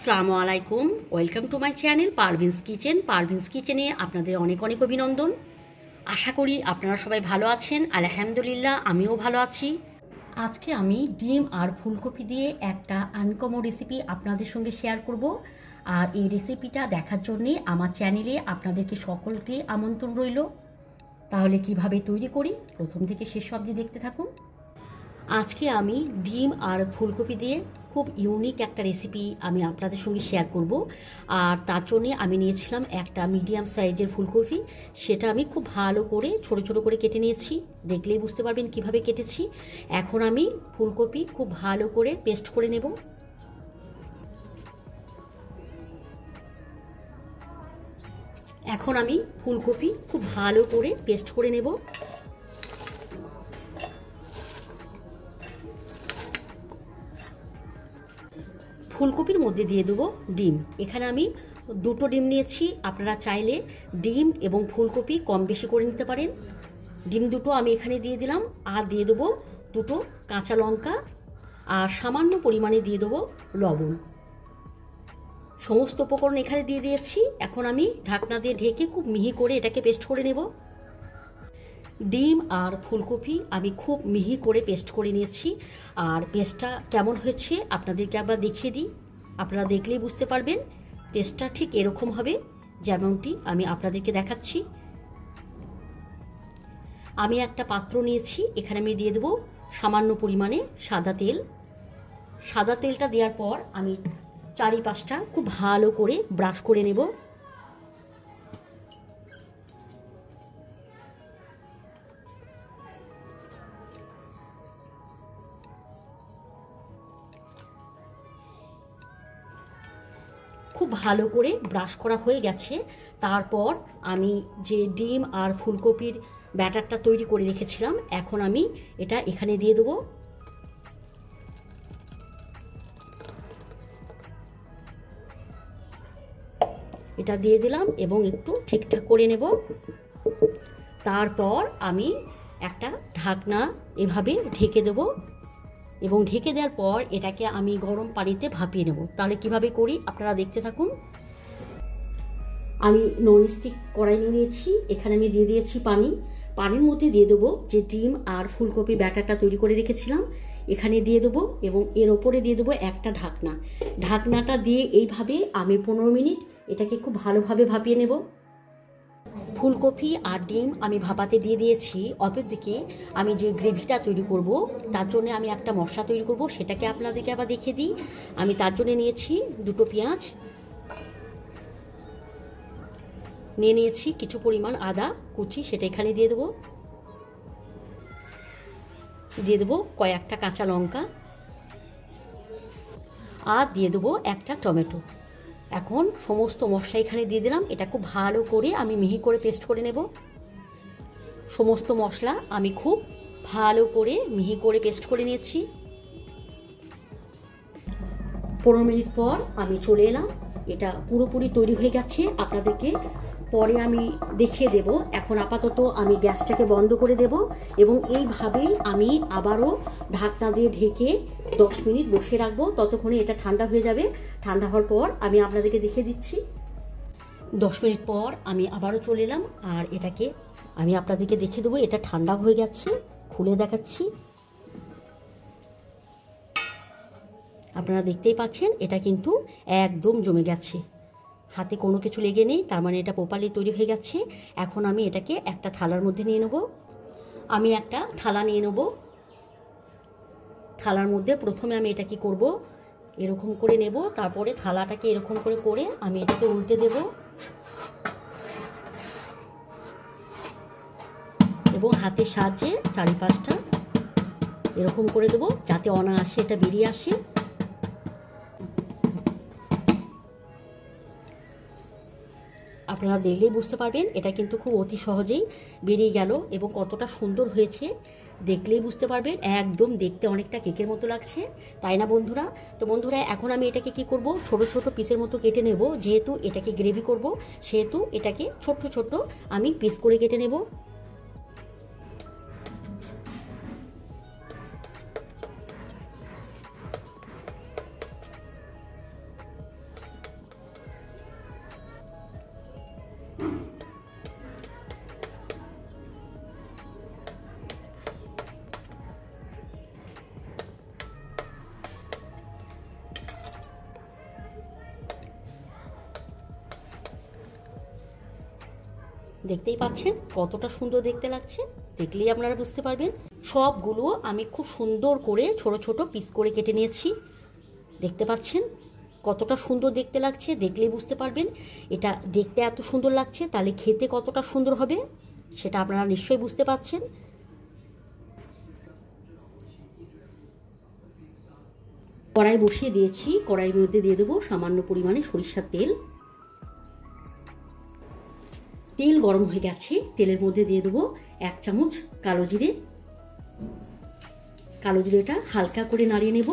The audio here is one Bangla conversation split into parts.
আসসালামু আলাইকুম, welcome to my channel Parveen's kitchen. Parveen's কিচেনে আপনাদের অনেক অনেক অভিনন্দন। আশা করি আপনারা সবাই ভালো আছেন। আলহামদুলিল্লাহ, আমিও ভালো আছি। আজকে আমি ডিম আর ফুলকপি দিয়ে একটা আনকমন রেসিপি আপনাদের সঙ্গে শেয়ার করব। আর এই রেসিপিটা দেখার জন্যে আমার চ্যানেলে আপনাদেরকে সকলকে আমন্ত্রণ রইল। তাহলে কিভাবে তৈরি করি প্রথম থেকে শেষ অবধি দেখতে থাকুন। আজকে আমি ডিম আর ফুলকপি দিয়ে খুব ইউনিক একটা রেসিপি আমি আপনাদের সঙ্গে শেয়ার করব। আর তার জন্যে আমি নিয়েছিলাম একটা মিডিয়াম সাইজের ফুলকপি। সেটা আমি খুব ভালো করে ছোট ছোট করে কেটে নিয়েছি, দেখলেই বুঝতে পারবেন কিভাবে কেটেছি। এখন আমি ফুলকপি খুব ভালো করে পেস্ট করে নেব। এখন আমি ফুলকপি খুব ভালো করে পেস্ট করে নেব। ফুলকপির মধ্যে দিয়ে দেবো ডিম। এখানে আমি দুটো ডিম নিয়েছি। আপনারা চাইলে ডিম এবং ফুলকপি কম বেশি করে নিতে পারেন। ডিম দুটো আমি এখানে দিয়ে দিলাম। আর দিয়ে দেবো দুটো কাঁচা লঙ্কা, আর সামান্য পরিমাণে দিয়ে দেবো লবণ। সমস্ত উপকরণ এখানে দিয়ে দিয়েছি। এখন আমি ঢাকনা দিয়ে ঢেকে খুব মিহি করে এটাকে পেস্ট করে নেব। ডিম আর ফুলকপি আমি খুব মিহি করে পেস্ট করে নিয়েছি। আর পেস্টটা কেমন হয়েছে আপনাদেরকে আবার দেখিয়ে দিই। আপনারা দেখলেই বুঝতে পারবেন পেস্টটা ঠিক এরকম হবে যেমনটি আমি আপনাদেরকে দেখাচ্ছি। আমি একটা পাত্র নিয়েছি। এখানে আমি দিয়ে দেবো সামান্য পরিমাণে সাদা তেল। সাদা তেলটা দেওয়ার পর আমি চারিপাশটা খুব ভালো করে ব্রাশ করে নেব। খুব ভালো করে ব্রাশ করা হয়ে গেছে। তারপর আমি যে ডিম আর ফুলকপির ব্যাটারটা তৈরি করে রেখেছিলাম, এখন আমি এটা এখানে দিয়ে দেবো। এটা দিয়ে দিলাম এবং একটু ঠিকঠাক করে নেব। তারপর আমি একটা ঢাকনা এভাবে ঢেকে দেবো এবং ঢেকে দেওয়ার পর এটাকে আমি গরম পানিতে ভাপিয়ে নেব। তাহলে কিভাবে করি আপনারা দেখতে থাকুন। আমি ননস্টিক কড়াই নিয়েছি। এখানে আমি দিয়ে দিয়েছি পানি। পানির মধ্যে দিয়ে দেবো যে ডিম আর ফুলকপি ব্যাটারটা তৈরি করে রেখেছিলাম, এখানে দিয়ে দেবো এবং এর ওপরে দিয়ে দেবো একটা ঢাকনা। ঢাকনাটা দিয়ে এইভাবে আমি 15 মিনিট এটাকে খুব ভালোভাবে ভাপিয়ে নেব। ফুলকপি আর ডিম আমি ভাপাতে দিয়ে দিয়েছি। অপরদিকে আমি যে গ্রেভিটা তৈরি করব তার জন্য আমি একটা মশলা তৈরি করব, সেটাকে আপনাদেরকে আবার দেখিয়ে দিই। আমি তার জন্য নিয়েছি দুটো পেঁয়াজ, নিয়ে নিয়েছি কিছু পরিমাণ আদা কুচি, সেটা এখানে দিয়ে দেবো। দিয়ে দেবো কয়েকটা কাঁচা লঙ্কা, আর দিয়ে দেবো একটা টমেটো। এখন সমস্ত মশলা এখানে দিয়ে দিলাম। এটা খুব ভালো করে আমি মিহি করে পেস্ট করে নেব। সমস্ত মশলা আমি খুব ভালো করে মিহি করে পেস্ট করে নিয়েছি। 15 মিনিট পর আমি চলে এলাম। এটা পুরোপুরি তৈরি হয়ে গেছে। আপনাদেরকে পরে আমি দেখিয়ে দেব। এখন আপাতত আমি গ্যাসটাকে বন্ধ করে দেব এবং এইভাবেই আমি আবারও ঢাকনা দিয়ে ঢেকে 10 মিনিট বসে রাখবো। ততক্ষণে এটা ঠান্ডা হয়ে যাবে। ঠান্ডা হওয়ার পর আমি আপনাদেরকে দেখিয়ে দিচ্ছি। 10 মিনিট পর আমি আবারও চলে এলাম আর এটাকে আমি আপনাদেরকে দেখিয়ে দেবো। এটা ঠান্ডা হয়ে গেছে, খুলে দেখাচ্ছি। আপনারা দেখতেই পাচ্ছেন এটা কিন্তু একদম জমে গেছে, হাতে কোনো কিছু লেগে নেই, তার মানে এটা প্রপারলি তৈরি হয়ে গেছে। এখন আমি এটাকে একটা থালার মধ্যে নিয়ে নেব। আমি একটা থালা নিয়ে নেব। থালার মধ্যে প্রথমে আমি এটা কি করব, এরকম করে নেব। তারপরে থালাটাকে এরকম করে করে আমি এটাকে উল্টে দেব এবং হাতের সাহায্যে চারিপাশটা এরকম করে দেবো যাতে অনায়াসে এটা বেরিয়ে আসে। আপনারা দেখলেই বুঝতে পারবেন এটা কিন্তু খুব অতি সহজেই বেরিয়ে গেল এবং কতটা সুন্দর হয়েছে দেখলেই বুঝতে পারবেন। একদম দেখতে অনেকটা কেকের মতো লাগছে, তাই না বন্ধুরা? তো বন্ধুরা, এখন আমি এটাকে কি করব, ছোট ছোট পিসের মতো কেটে নেব। যেহেতু এটাকে গ্রেভি করব সেহেতু এটাকে ছোট্ট ছোট্ট আমি পিস করে কেটে নেব। দেখতেই পাচ্ছেন কতটা সুন্দর দেখতে লাগছে, দেখলেই আপনারা বুঝতে পারবেন। সবগুলো আমি খুব সুন্দর করে ছোট ছোট পিস করে কেটে নিয়েছি। দেখতে পাচ্ছেন কতটা সুন্দর দেখতে লাগছে, দেখলেই বুঝতে পারবেন। এটা দেখতে এত সুন্দর লাগছে, তাহলে খেতে কতটা সুন্দর হবে সেটা আপনারা নিশ্চয়ই বুঝতে পারছেন। কড়াই বসিয়ে দিয়েছি, কড়াইয়ের মধ্যে দিয়ে দেবো সামান্য পরিমাণে সরিষার তেল। তেল গরম হয়ে গেছে, তেলের মধ্যে দিয়ে দেবো 1 চামচ কালো জিরে। কালো জিরেটা হালকা করে নাড়িয়ে নেব।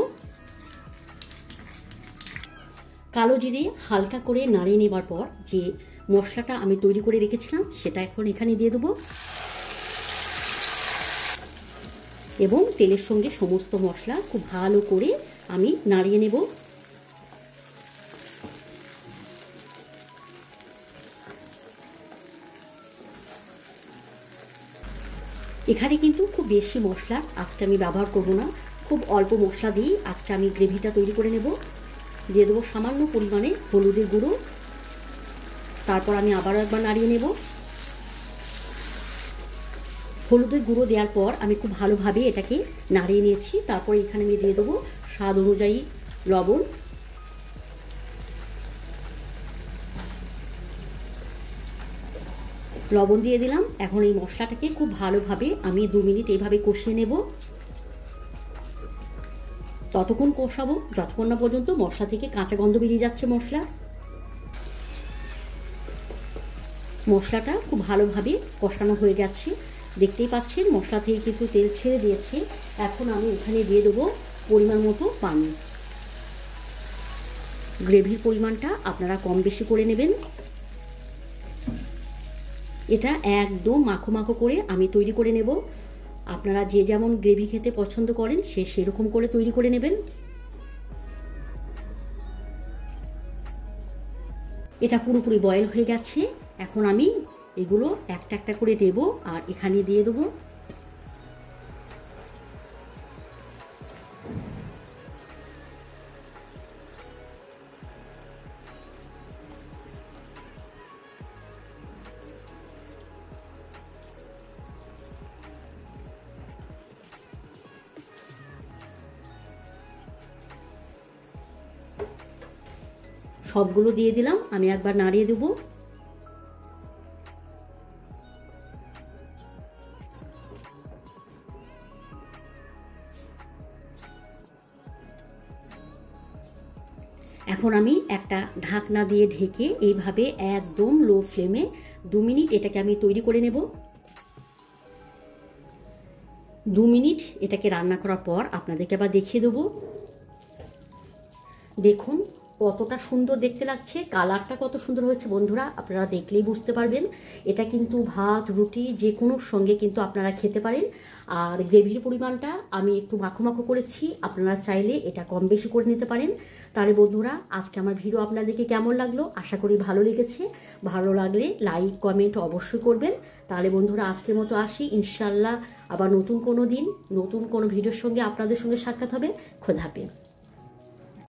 কালো জিরে হালকা করে নাড়িয়ে নেবার পর যে মশলাটা আমি তৈরি করে রেখেছিলাম সেটা এখন এখানে দিয়ে দেবো এবং তেলের সঙ্গে সমস্ত মশলা খুব ভালো করে আমি নাড়িয়ে নেব। এখানে কিন্তু খুব বেশি মশলা আজকে আমি ব্যবহার করব না, খুব অল্প মশলা দিয়েই আজকে আমি গ্রেভিটা তৈরি করে নেব। দিয়ে দেবো সামান্য পরিমাণে হলুদের গুঁড়ো, তারপর আমি আবারও একবার নাড়িয়ে নেব। হলুদের গুঁড়ো দেওয়ার পর আমি খুব ভালোভাবে এটাকে নাড়িয়ে নিয়েছি। তারপর এখানে আমি দিয়ে দেবো স্বাদ অনুযায়ী লবণ। লবণ দিয়ে দিলাম। এখন এই মশলাটাকে খুব ভালোভাবে আমি 2 মিনিট এইভাবে কষিয়ে নেব। ততক্ষণ কষাবো যতক্ষণ না পর্যন্ত মশলা থেকে কাঁচা গন্ধ বেরিয়ে যাচ্ছে। মশলাটা খুব ভালোভাবে কষানো হয়ে গেছে, দেখতেই পাচ্ছেন মশলা থেকে কিন্তু তেল ছেড়ে দিয়েছে। এখন আমি এখানে দিয়ে দেবো পরিমাণ মতো পানি। গ্রেভির পরিমাণটা আপনারা কম বেশি করে নেবেন। এটা একদম মাখো মাখো করে আমি তৈরি করে নেব। আপনারা যে যেমন গ্রেভি খেতে পছন্দ করেন সে সেরকম করে তৈরি করে নেবেন। এটা পুরোপুরি বয়েল হয়ে গেছে। এখন আমি এগুলো একটা একটা করে দেব আর এখানে দিয়ে দেবো সবগুলো দিয়ে দিলাম। আমি একবার নাড়িয়ে দেব। এখন আমি একটা ঢাকনা দিয়ে ঢেকে এইভাবে একদম লো ফ্লেমে 2 মিনিট এটাকে আমি তৈরি করে নেব। 2 মিনিট এটাকে রান্না করার পর আপনাদেরকে আবার দেখিয়ে দেবো। দেখুন কতটা সুন্দর দেখতে লাগছে, কালারটা কত সুন্দর হয়েছে বন্ধুরা, আপনারা দেখলেই বুঝতে পারবেন। এটা কিন্তু ভাত রুটি যে কোনো সঙ্গে কিন্তু আপনারা খেতে পারেন। আর গ্রেভির পরিমাণটা আমি একটু মাখো মাখো করেছি, আপনারা চাইলে এটা কম বেশি করে নিতে পারেন। তাহলে বন্ধুরা আজকে আমার ভিডিও আপনাদেরকে কেমন লাগলো, আশা করি ভালো লেগেছে। ভালো লাগলে লাইক কমেন্ট অবশ্যই করবেন। তাহলে বন্ধুরা আজকের মতো আসি, ইনশাল্লাহ আবার নতুন কোনো দিন নতুন কোনো ভিডিওর সঙ্গে আপনাদের সঙ্গে সাক্ষাৎ হবে। খোদা হাফেজ।